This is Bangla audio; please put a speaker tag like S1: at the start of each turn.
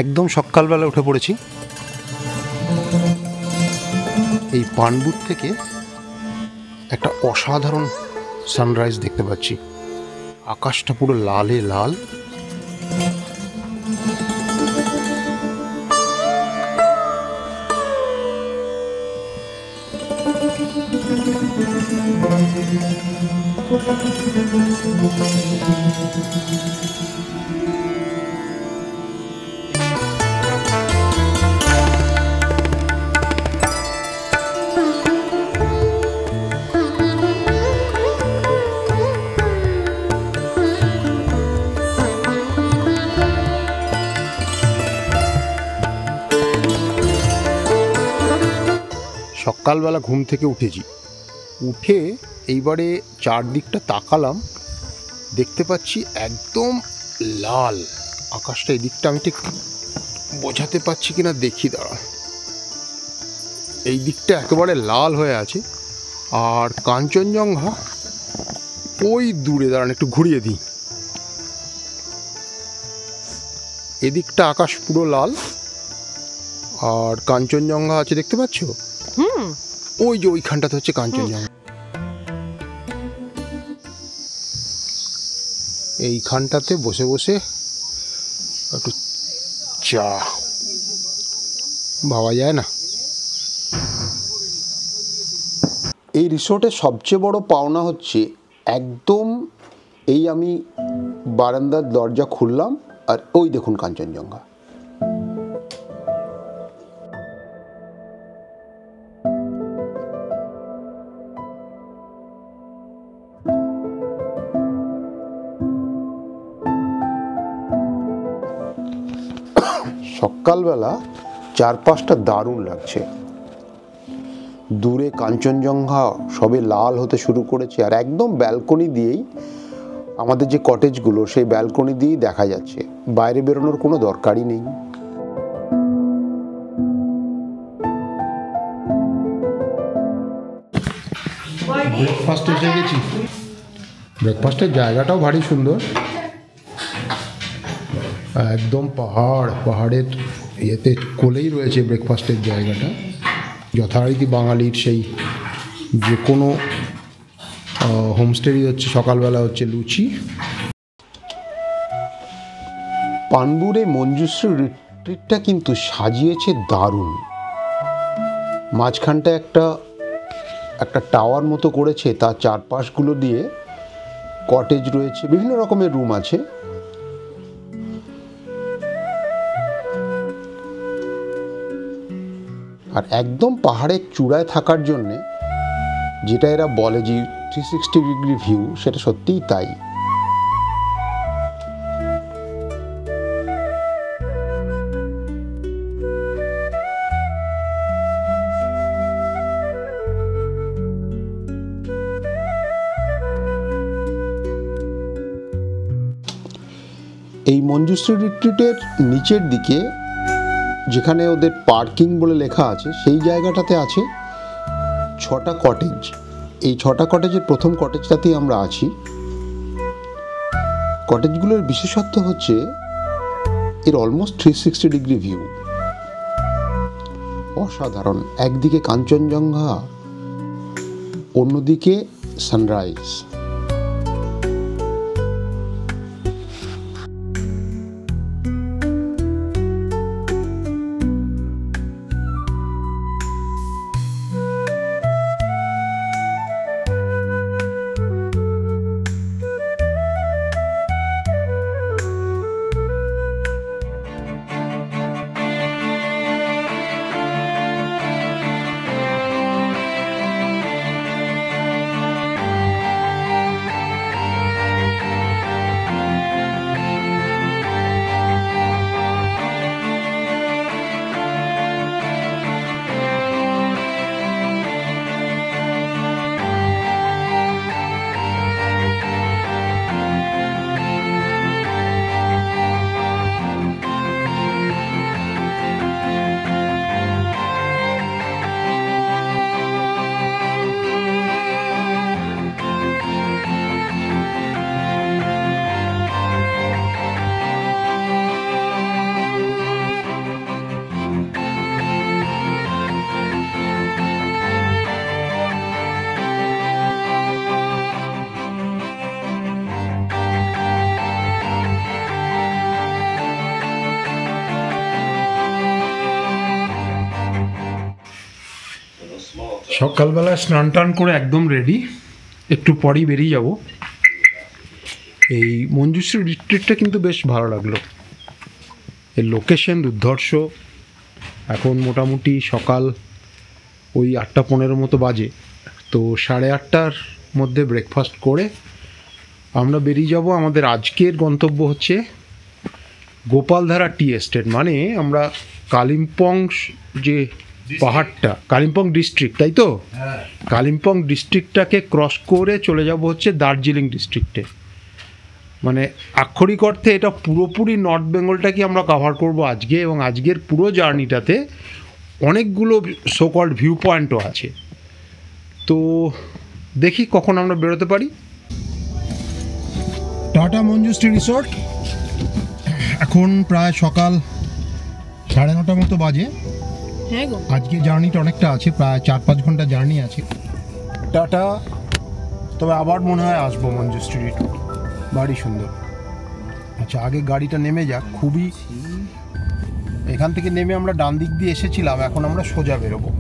S1: একদম সকালবেলা উঠে পড়েছি। এই পানবুট থেকে একটা অসাধারণ সানরাইজ দেখতে পাচ্ছি। আকাশটা পুরো লালে লাল। সকালবেলা ঘুম থেকে উঠেছি, উঠে এইবারে চারদিকটা তাকালাম, দেখতে পাচ্ছি একদম লাল আকাশটা। এই দিকটা আমি ঠিক বোঝাতে পারছি কিনা দেখি, দাঁড়া। এই দিকটা একেবারে লাল হয়ে আছে, আর কাঞ্চনজঙ্ঘা ওই দূরে, দাঁড়ান একটু ঘুরিয়ে দিই। এদিকটা আকাশ পুরো লাল, আর কাঞ্চনজঙ্ঘা আছে, দেখতে পাচ্ছ? ওই যে ওইখানটাতে হচ্ছে কাঞ্চনজঙ্ঘা। এইখানটাতে বসে বসে একটু চা ভাবা যায় না। এই রিসোর্টের সবচেয়ে বড় পাওনা হচ্ছে একদম এই আমি বারান্দার দরজা খুললাম আর ওই দেখুন কাঞ্চনজঙ্ঘা। সকালবেলা চারপাশটা দারুণ লাগছে। দূরে কাঞ্চনজঙ্ঘা সবে লাল হতে শুরু করেছে, আর একদম ব্যালকনি দিয়েই আমাদের যে কটেজগুলো, সেই ব্যালকনি দিয়েই দেখা যাচ্ছে। বাইরে বেরোনোর কোনো দরকারই নেই। ব্রেকফাস্ট এসে গেছি। ব্রেকফাস্টের জায়গাটাও ভারী সুন্দর, একদম পাহাড়ের ইয়েতে কোলেই রয়েছে ব্রেকফাস্টের জায়গাটা। যথারীতি বাঙালির সেই যে কোনো হোমস্টেই হচ্ছে সকালবেলা হচ্ছে লুচি। পানবুড়ে মঞ্জুশ্রী রিট্রিটটা কিন্তু সাজিয়েছে দারুণ। মাঝখানটা একটা টাওয়ার মতো করেছে, তার চারপাশগুলো দিয়ে কটেজ রয়েছে, বিভিন্ন রকমের রুম আছে। আর একদম পাহাড়ের চূড়ায় থাকার জন্যে যেটা এরা বলে যে 360 ডিগ্রি ভিউ, সেটা সত্যিই তাই। এই মঞ্জুশ্রী রিট্রিটের নিচের দিকে যেখানে ওদের পার্কিং বলে লেখা আছে, সেই জায়গাটাতে আছে 6টা কটেজ। এই 6টা কটেজের প্রথম কটেজটাতেই আমরা আছি। কটেজগুলোর বিশেষত্ব হচ্ছে এর অলমোস্ট 360 ডিগ্রি ভিউ। অসাধারণ। একদিকে কাঞ্চনজঙ্ঘা, অন্যদিকে সানরাইজ। সকালবেলা স্নান টান করে একদম রেডি, একটু পরেই বেরিয়ে যাব। এই মঞ্জুশ্রী রিট্রিটটা কিন্তু বেশ ভালো লাগলো, এর লোকেশন দুর্ধর্ষ। এখন মোটামুটি সকাল ওই 8:15 মতো বাজে, তো 8:30টার মধ্যে ব্রেকফাস্ট করে আমরা বেরিয়ে যাব। আমাদের আজকের গন্তব্য হচ্ছে গোপালধারা টি এস্টেট, মানে আমরা কালিম্পং যে পাহাড়টা, কালিম্পং ডিস্ট্রিক্ট, তাই তো? কালিম্পং ডিস্ট্রিক্টটাকে ক্রস করে চলে যাব হচ্ছে দার্জিলিং ডিস্ট্রিক্টে। মানে আক্ষরিক অর্থে এটা পুরোপুরি নর্থ বেঙ্গলটাকে আমরা কভার করব আজকে, এবং আজকের পুরো জার্নিটাতে অনেকগুলো সোকল্ড ভিউ পয়েন্টও আছে। তো দেখি কখন আমরা বেরোতে পারি। টাটা মঞ্জুশ্রী রিসোর্ট, এখন প্রায় সকাল 9:30 মতো বাজে।
S2: হ্যাঁ গো,
S1: আজকে জার্নিটা অনেকটা আছে, প্রায় 4-5 ঘন্টা জার্নি আছে। টাটা। তবে আবার মনে হয় আসবো মঞ্জুশ্রী রিসোর্ট, বাড়ি সুন্দর। আচ্ছা, আগে গাড়িটা নেমে যাক। খুবই এখান থেকে নেমে আমরা ডান দিক দিয়ে এসেছিলাম, এখন আমরা সোজা বেরোবো।